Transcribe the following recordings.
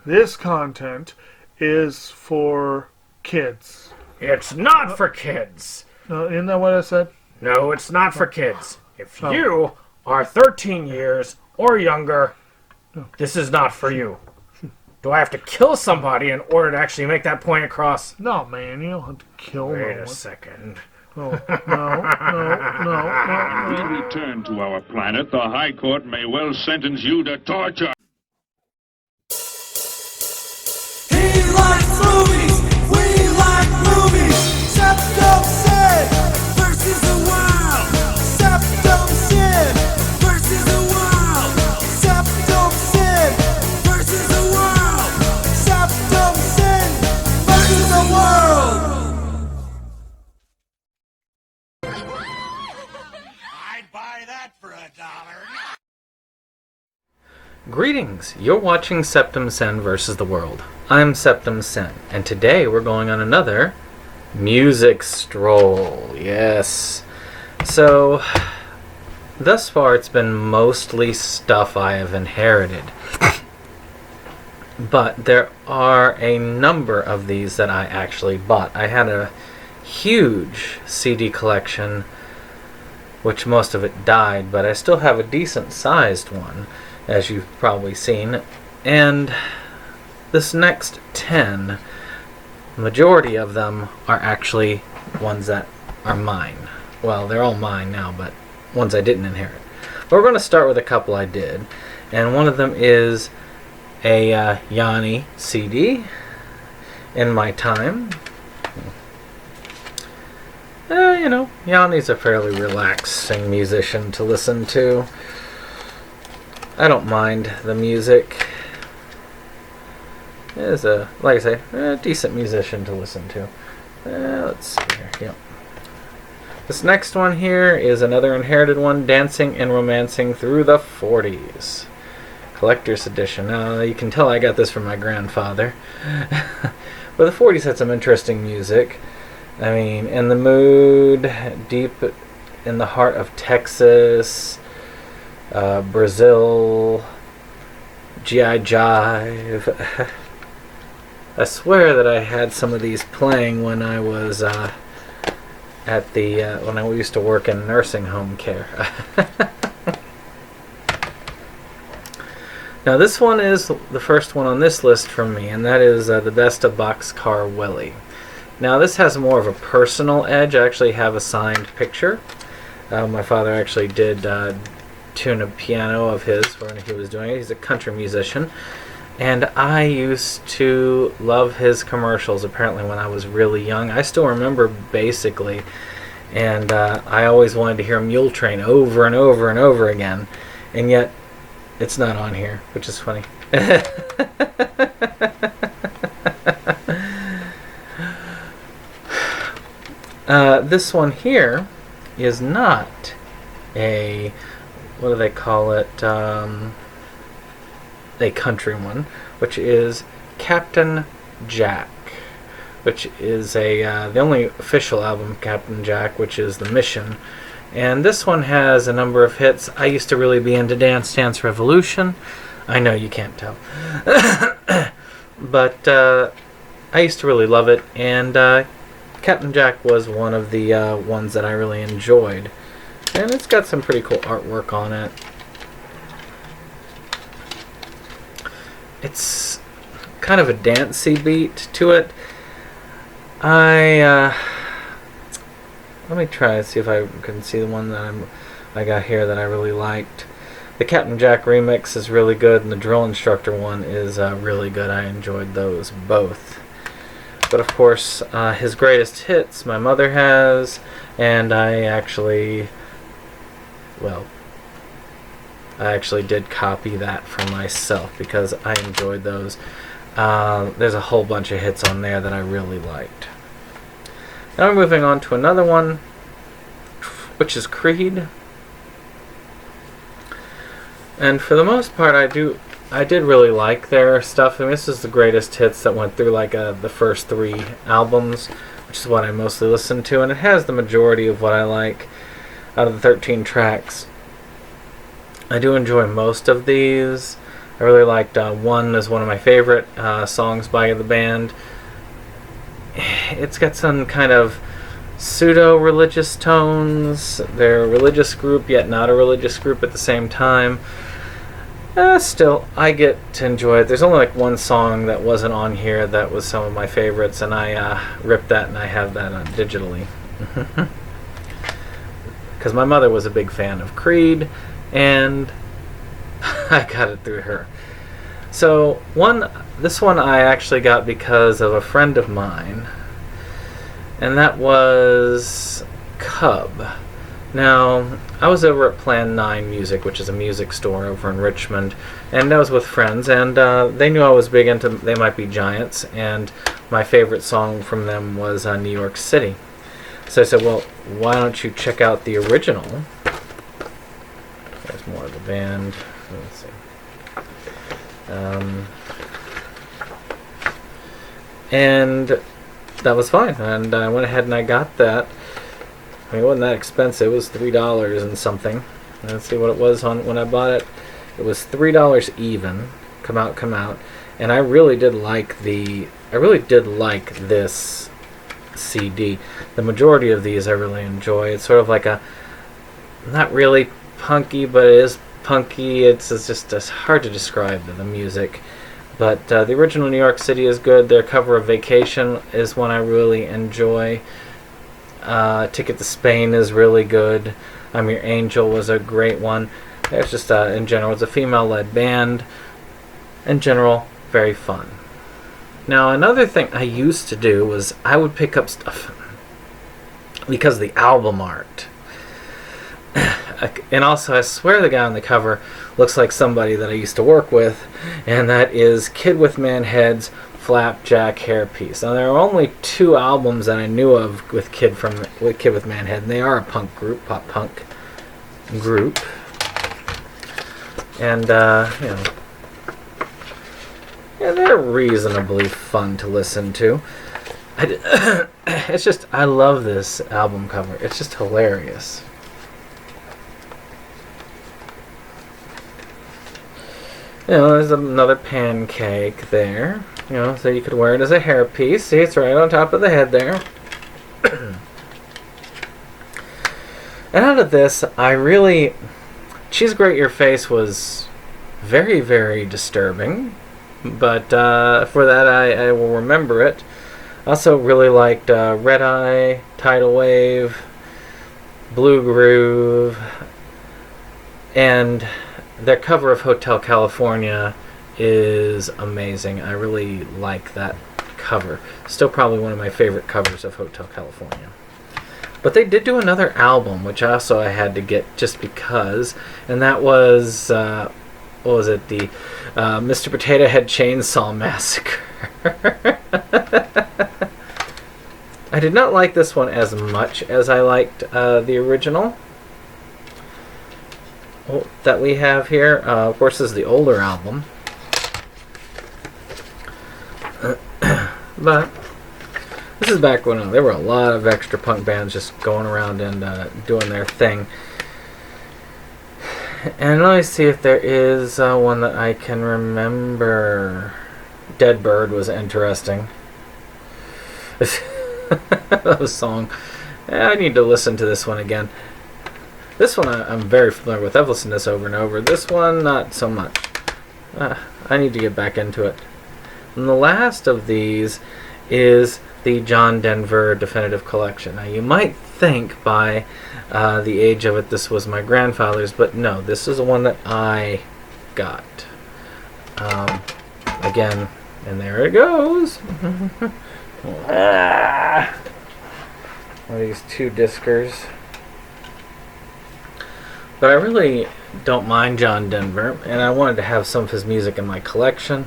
this content is for kids. It's not for kids. Isn't that what I said? No, it's not for kids. If you are 13 years or younger, this is not for you. Do I have to kill somebody in order to actually make that point across? No, man, you don't have to kill Wait no a one. second. No. When we return to our planet, the High Court may well sentence you to torture. He likes movies, we like movies. SeptumSin versus the world. SeptumSin versus the world. SeptumSin versus the world. SeptumSin versus the world. I'd buy that for $1. Greetings, you're watching SeptumSin versus the world. I'm SeptumSin, and today we're going on another music stroll. Yes. So, thus far it's been mostly stuff I have inherited. But there are a number of these that I actually bought. I had a huge CD collection, which most of it died, but I still have a decent sized one, as you've probably seen. And this next 10, the majority of them are actually ones that are mine. Well, they're all mine now, but ones I didn't inherit. But we're going to start with a couple I did. And one of them is a Yanni CD, In My Time. Yanni's a fairly relaxing musician to listen to. I don't mind the music. He is like I say, a decent musician to listen to. Let's see here. Yep. This next one here is another inherited one, Dancing and Romancing Through the 40s. Collector's edition. Now, you can tell I got this from my grandfather. But the 40s had some interesting music. I mean, In the Mood, Deep in the Heart of Texas, Brazil, G.I. Jive. I swear that I had some of these playing when I was when I used to work in nursing home care. Now this one is the first one on this list from me, and that is the best of Boxcar Willie. Now this has more of a personal edge. I actually have a signed picture. My father actually did tune a piano of his when he was doing it. He's a country musician, and I used to love his commercials apparently when I was really young. I still remember basically, and I always wanted to hear Mule Train over and over and over again, and yet it's not on here, which is funny. This one here is not a, what do they call it, a country one, which is Captain Jack, which is the only official album of Captain Jack, which is The Mission. And this one has a number of hits. I used to really be into Dance Dance Revolution. I know you can't tell. But I used to really love it, and Captain Jack was one of the ones that I really enjoyed. And it's got some pretty cool artwork on it. It's kind of a dancey beat to it. Let me try and see if I can see the one that I got here that I really liked. The Captain Jack remix is really good, and the Drill Instructor one is really good. I enjoyed those both. But of course, his greatest hits my mother has, and I actually did copy that for myself because I enjoyed those. There's a whole bunch of hits on there that I really liked. Now we're moving on to another one, which is Creed. And for the most part, I did really like their stuff. I mean, this is the greatest hits that went through like the first 3 albums, which is what I mostly listen to, and it has the majority of what I like out of the 13 tracks. I do enjoy most of these. I really liked One is one of my favorite songs by the band. It's got some kind of pseudo-religious tones. They're a religious group, yet not a religious group at the same time. Still, I get to enjoy it. There's only like one song that wasn't on here that was some of my favorites, and I ripped that and I have that digitally. Because my mother was a big fan of Creed, and I got it through her. So this one I actually got because of a friend of mine, and that was Cub. Now, I was over at Plan 9 Music, which is a music store over in Richmond, and I was with friends, and they knew I was big into They Might Be Giants, and my favorite song from them was New York City. So I said, well, why don't you check out the original? There's more of the band. Let's see. And that was fine, and I went ahead and I got that. I mean, it wasn't that expensive. It was $3 and something. Let's see what it was on when I bought it. It was $3 even. Come out. And I really did like this CD. The majority of these I really enjoy. It's sort of like a, not really punky, but it is punky. It's hard to describe the music. But the original New York City is good. Their cover of Vacation is one I really enjoy. Ticket to Spain is really good. I'm Your Angel was a great one. It's just, in general, it's a female-led band. In general, very fun. Now, another thing I used to do was I would pick up stuff because of the album art. And also, I swear the guy on the cover looks like somebody that I used to work with, and that is Kid with Man Head's Flapjack Hairpiece. Now, there are only 2 albums that I knew of with Kid with Man Head, and they are a punk group, pop punk group. And, yeah, they're reasonably fun to listen to. It's just, I love this album cover. It's just hilarious. There's another pancake there. So you could wear it as a hairpiece. See, it's right on top of the head there. And out of this, Cheese Grate Your Face was very, very disturbing. But for that, I will remember it. I also really liked Red Eye, Tidal Wave, Blue Groove, and their cover of Hotel California is amazing. I really like that cover. Still probably one of my favorite covers of Hotel California. But they did do another album, which also I had to get just because, and that was, what was it, the Mr. Potato Head Chainsaw Massacre. I did not like this one as much as I liked the original that we have here. Of course, this is the older album. But this is back when there were a lot of extra punk bands just going around and doing their thing. And let me see if there is one that I can remember. Dead Bird was interesting. That was a song. I need to listen to this one again. This one I'm very familiar with. I've listened to this over and over. This one, not so much. I need to get back into it. And the last of these is the John Denver Definitive Collection. Now, you might think by the age of it this was my grandfather's, but no, this is the one that I got. Again, and there it goes. One of these 2 discers. But I really don't mind John Denver, and I wanted to have some of his music in my collection.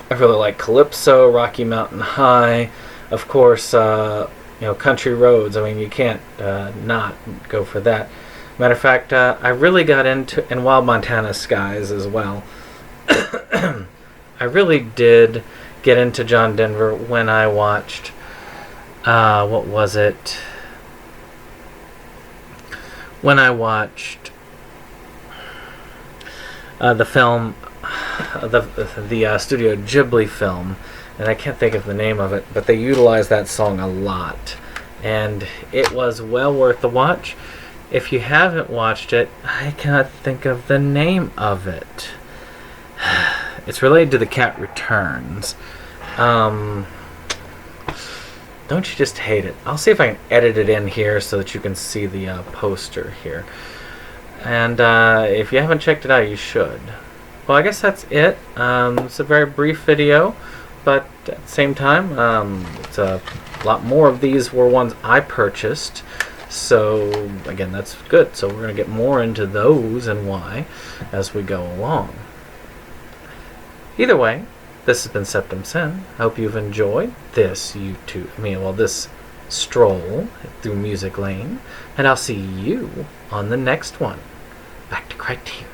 I really like Calypso, Rocky Mountain High, of course, Country Roads. I mean, you can't not go for that. Matter of fact, I really got into, and Wild Montana Skies as well. I really did get into John Denver when I watched, what was it? When I watched the film, the Studio Ghibli film, and I can't think of the name of it, but they utilized that song a lot, and it was well worth the watch. If you haven't watched it, I cannot think of the name of it. It's related to The Cat Returns. Don't you just hate it? I'll see if I can edit it in here so that you can see the poster here. And if you haven't checked it out, you should. Well, I guess that's it. It's a very brief video, but at the same time, it's a lot more of these were ones I purchased. So, again, that's good. So we're going to get more into those and why as we go along. Either way, this has been SeptumSin. I hope you've enjoyed this this stroll through Music Lane. And I'll see you on the next one. Back to Criterion.